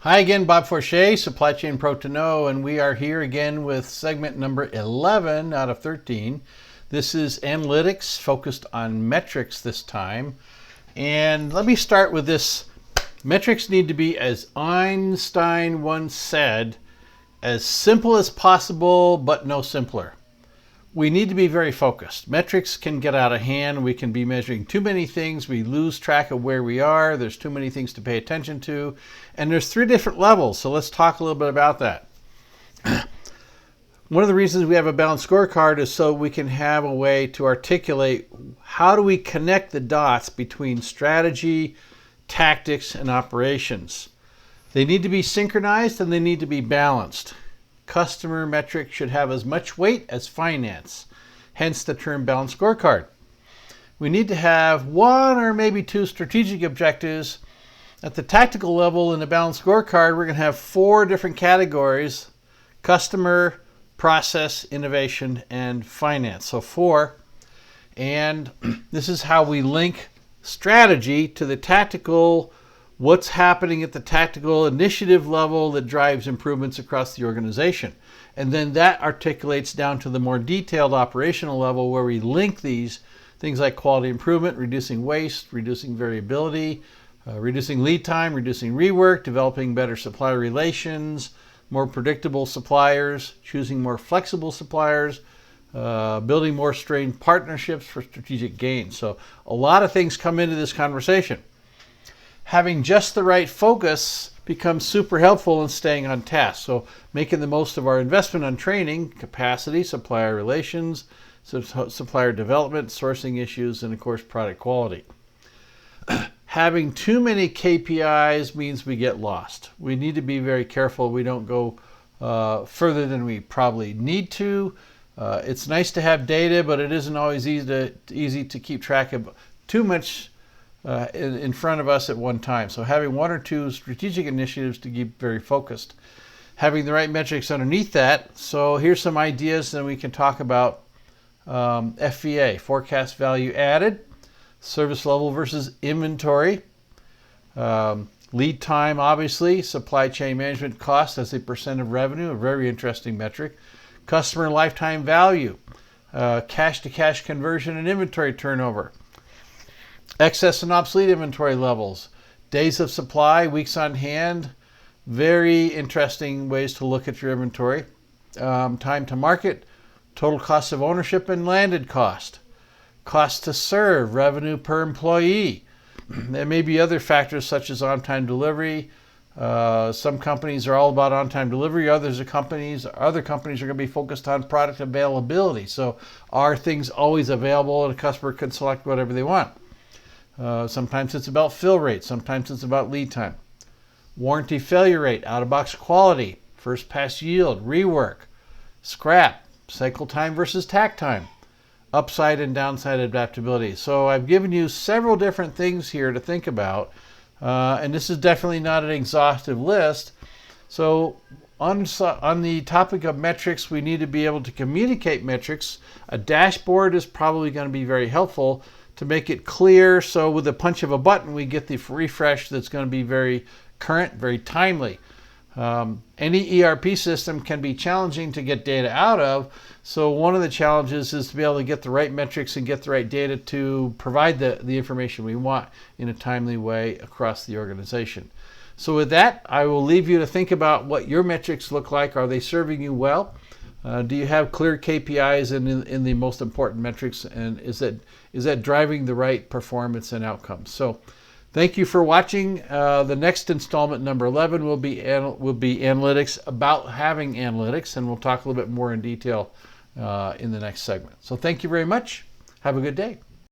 Hi again, Bob Forche, Supply Chain Pro to Know, and we are here again with segment number 11 out of 13. This is analytics focused on metrics this time. And let me start with this. Metrics need to be, as Einstein once said, as simple as possible, but no simpler. We need to be very focused. Metrics can get out of hand. We can be measuring too many things. We lose track of where we are. There's too many things to pay attention to. And there's 3 different levels. So let's talk a little bit about that. One of the reasons we have a balanced scorecard is so we can have a way to articulate how do we connect the dots between strategy, tactics, and operations. They need to be synchronized and they need to be balanced. Customer metrics should have as much weight as finance, hence the term balanced scorecard. We need to have 1 or maybe 2 strategic objectives. At the tactical level in the balanced scorecard, we're going to have 4 different categories: customer, process, innovation, and finance. So 4. And this is how we link strategy to the tactical, what's happening at the tactical initiative level that drives improvements across the organization. And then that articulates down to the more detailed operational level where we link these things like quality improvement, reducing waste, reducing variability, reducing lead time, reducing rework, developing better supplier relations, more predictable suppliers, choosing more flexible suppliers, building more strained partnerships for strategic gains. So a lot of things come into this conversation. Having just the right focus becomes super helpful in staying on task. So making the most of our investment on training, capacity, supplier relations, supplier development, sourcing issues, and of course product quality. Having too many KPIs means we get lost. We need to be very careful we don't go further than we probably need to. It's nice to have data, but it isn't always easy to keep track of too much in front of us at one time. So having 1 or 2 strategic initiatives to keep very focused. Having the right metrics underneath that. So here's some ideas, then we can talk about FVA, forecast value added, service level versus inventory, lead time, obviously, supply chain management cost as a percent of revenue, a very interesting metric, customer lifetime value, cash to cash conversion and inventory turnover, excess and obsolete inventory levels, days of supply, weeks on hand. Very interesting ways to look at your inventory. Time to market, total cost of ownership and landed cost, cost to serve, revenue per employee. There may be other factors such as on-time delivery. Some companies are all about on-time delivery. Other companies are going to be focused on product availability. So are things always available and a customer can select whatever they want? Sometimes it's about fill rate. Sometimes it's about lead time. Warranty failure rate, out-of-box quality, first pass yield, rework, scrap, cycle time versus tack time, upside and downside adaptability. So I've given you several different things here to think about, and this is definitely not an exhaustive list. So on the topic of metrics, we need to be able to communicate metrics. A dashboard is probably going to be very helpful to make it clear, so with the punch of a button we get the refresh that's going to be very current, very timely. Any ERP system can be challenging to get data out of, so one of the challenges is to be able to get the right metrics and get the right data to provide the information we want in a timely way across the organization. So with that, I will leave you to think about what your metrics look like. Are they serving you well? Do you have clear KPIs in the most important metrics, and is that driving the right performance and outcomes? So thank you for watching. The next installment, number 11, will be analytics, about having analytics, and we'll talk a little bit more in detail in the next segment. So thank you very much. Have a good day.